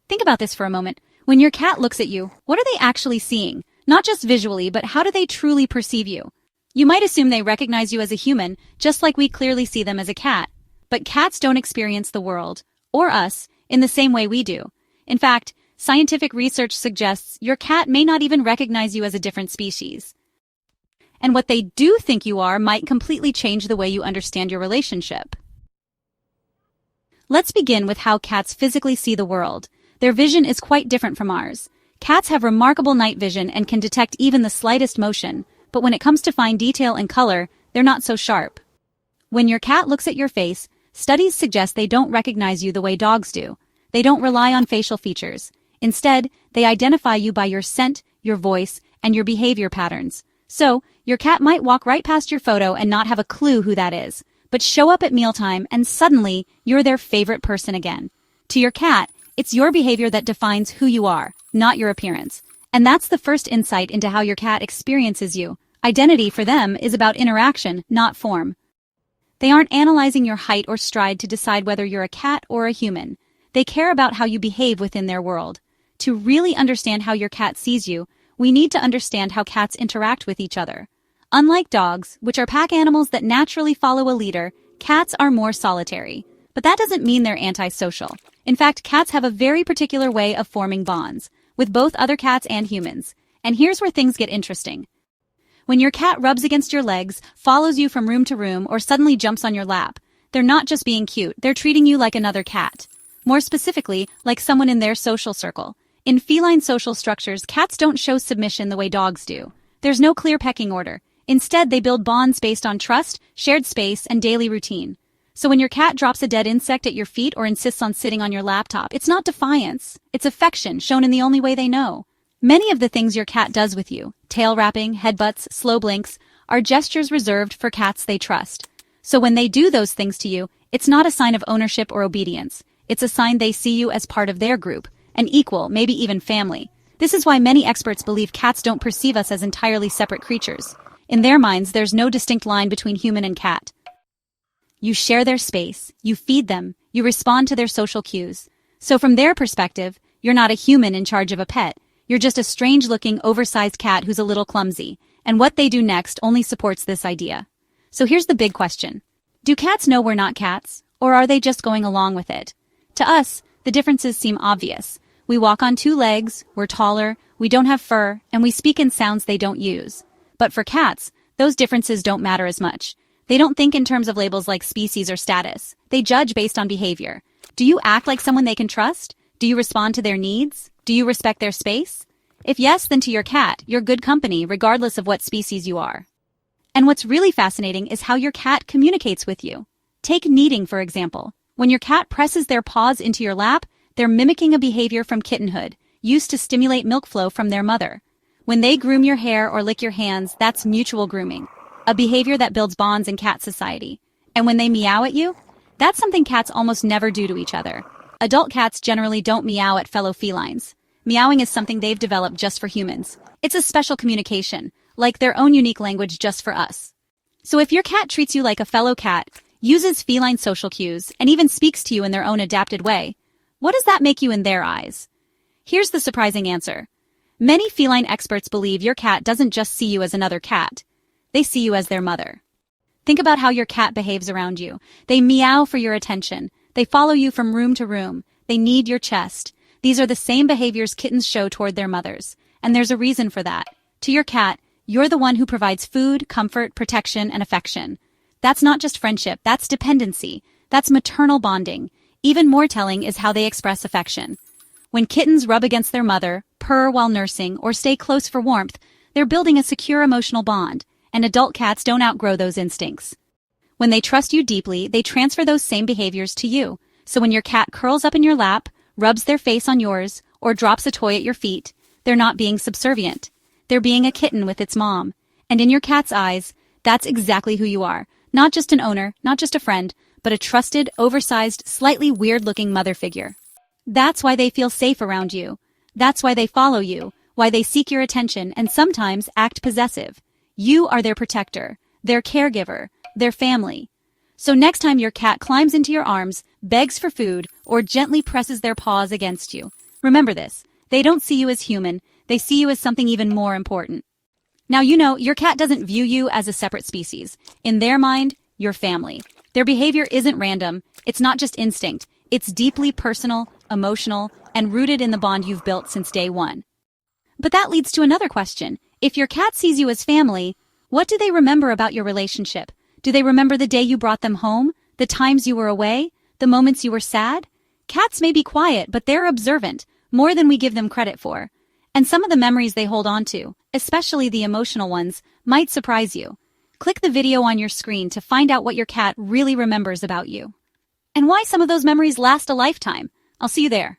Think about this for a moment. When your cat looks at you, what are they actually seeing? Not just visually, but how do they truly perceive you? You might assume they recognize you as a human, just like we clearly see them as a cat. But cats don't experience the world, or us, in the same way we do. In fact, scientific research suggests your cat may not even recognize you as a different species. And what they do think you are might completely change the way you understand your relationship. Let's begin with how cats physically see the world. Their vision is quite different from ours. Cats have remarkable night vision and can detect even the slightest motion, but when it comes to fine detail and color, they're not so sharp. When your cat looks at your face, studies suggest they don't recognize you the way dogs do. They don't rely on facial features. Instead, they identify you by your scent, your voice, and your behavior patterns. So, your cat might walk right past your photo and not have a clue who that is, but show up at mealtime and suddenly you're their favorite person again. To your cat, it's your behavior that defines who you are, not your appearance. And that's the first insight into how your cat experiences you. Identity for them is about interaction, not form. They aren't analyzing your height or stride to decide whether you're a cat or a human. They care about how you behave within their world. To really understand how your cat sees you, we need to understand how cats interact with each other. Unlike dogs, which are pack animals that naturally follow a leader, cats are more solitary. But that doesn't mean they're antisocial. In fact, cats have a very particular way of forming bonds, with both other cats and humans. And here's where things get interesting. When your cat rubs against your legs, follows you from room to room, or suddenly jumps on your lap, they're not just being cute, they're treating you like another cat. More specifically, like someone in their social circle. In feline social structures, cats don't show submission the way dogs do. There's no clear pecking order. Instead, they build bonds based on trust, shared space, and daily routine. So when your cat drops a dead insect at your feet or insists on sitting on your laptop, it's not defiance. It's affection, shown in the only way they know. Many of the things your cat does with you, tail wrapping, headbutts, slow blinks, are gestures reserved for cats they trust. So when they do those things to you, it's not a sign of ownership or obedience. It's a sign they see you as part of their group, an equal, maybe even family. This is why many experts believe cats don't perceive us as entirely separate creatures. In their minds, there's no distinct line between human and cat. You share their space, you feed them, you respond to their social cues. So from their perspective, you're not a human in charge of a pet. You're just a strange-looking, oversized cat who's a little clumsy. And what they do next only supports this idea. So here's the big question. Do cats know we're not cats? Or are they just going along with it? To us, the differences seem obvious. We walk on two legs, we're taller, we don't have fur, and we speak in sounds they don't use. But for cats, those differences don't matter as much. They don't think in terms of labels like species or status. They judge based on behavior. Do you act like someone they can trust? Do you respond to their needs? Do you respect their space? If yes, then to your cat, you're good company regardless of what species you are. And what's really fascinating is how your cat communicates with you. Take kneading, for example. When your cat presses their paws into your lap, they're mimicking a behavior from kittenhood, used to stimulate milk flow from their mother. When they groom your hair or lick your hands, that's mutual grooming, a behavior that builds bonds in cat society. And when they meow at you, that's something cats almost never do to each other. Adult cats generally don't meow at fellow felines. Meowing is something they've developed just for humans. It's a special communication, like their own unique language just for us. So if your cat treats you like a fellow cat, uses feline social cues, and even speaks to you in their own adapted way, what does that make you in their eyes? Here's the surprising answer. Many feline experts believe your cat doesn't just see you as another cat. They see you as their mother. Think about how your cat behaves around you. They meow for your attention. They follow you from room to room. They knead your chest. These are the same behaviors kittens show toward their mothers. And there's a reason for that. To your cat, you're the one who provides food, comfort, protection, and affection. That's not just friendship, that's dependency. That's maternal bonding. Even more telling is how they express affection. When kittens rub against their mother, purr while nursing, or stay close for warmth, they're building a secure emotional bond. And adult cats don't outgrow those instincts. When they trust you deeply, they transfer those same behaviors to you. So when your cat curls up in your lap, rubs their face on yours, or drops a toy at your feet, they're not being subservient. They're being a kitten with its mom. And in your cat's eyes, that's exactly who you are. Not just an owner, not just a friend, but a trusted, oversized, slightly weird-looking mother figure. That's why they feel safe around you. That's why they follow you, why they seek your attention and sometimes act possessive. You are their protector, their caregiver, their family. So next time your cat climbs into your arms, begs for food, or gently presses their paws against you, Remember this, they don't see you as human, they see you as something even more important. Now you know your cat doesn't view you as a separate species. In their mind, you're family. Their behavior isn't random, it's not just instinct, it's deeply personal, emotional, and rooted in the bond you've built since day one. But that leads to another question. If your cat sees you as family, what do they remember about your relationship? Do they remember the day you brought them home? The times you were away? The moments you were sad? Cats may be quiet, but they're observant, more than we give them credit for. And some of the memories they hold on to, especially the emotional ones, might surprise you. Click the video on your screen to find out what your cat really remembers about you. And why some of those memories last a lifetime. I'll see you there.